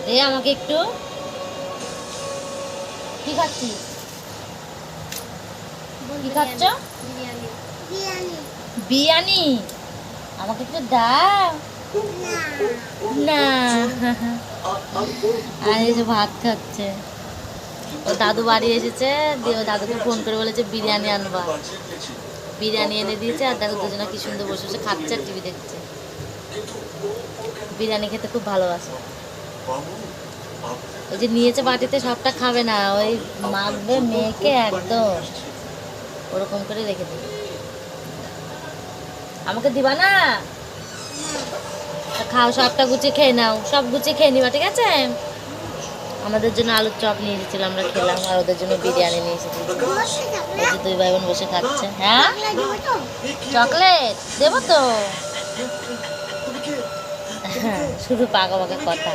দে আমাকে একটু। কি খাচ্ছিস? কি খাচ্ছ? বিরিয়ানি। আমাকে একটু দাও না। আর এই যে ভাত খাচ্ছে। ও দাদু বাড়ি এসেছে, দিয়ে ও দাদুকে ফোন করে বলেছে বিরিয়ানি আনবা। বিরিয়ানি এনে দিয়েছে, আর দেখো দুজনে কি সুন্দর বসে বসে খাচ্ছে আর টিভি দেখছে। বিরিয়ানি খেতে খুব ভালোবাসে। ওই যে নিয়েছে বাটিতে, সবটা খাবে না, ওই মাখবে মেখে একদম ওরকম করে রেখে দেবে। আমাকে দিবা না? খাও, সবটা গুছিয়ে খেয়ে নাও, সব গুছিয়ে খেয়ে নিবা, ঠিক আছে? আমাদের জন্য আলুর চপ নিয়ে এসেছিলাম, আমরা খেলাম, আর ওদের জন্য বিরিয়ানি নিয়ে এসেছি। ওই যে দুই ভাই বোন বসে খাচ্ছে। হ্যাঁ, চকলেট দেবো তো। শুধু পাকা পাকা কথা।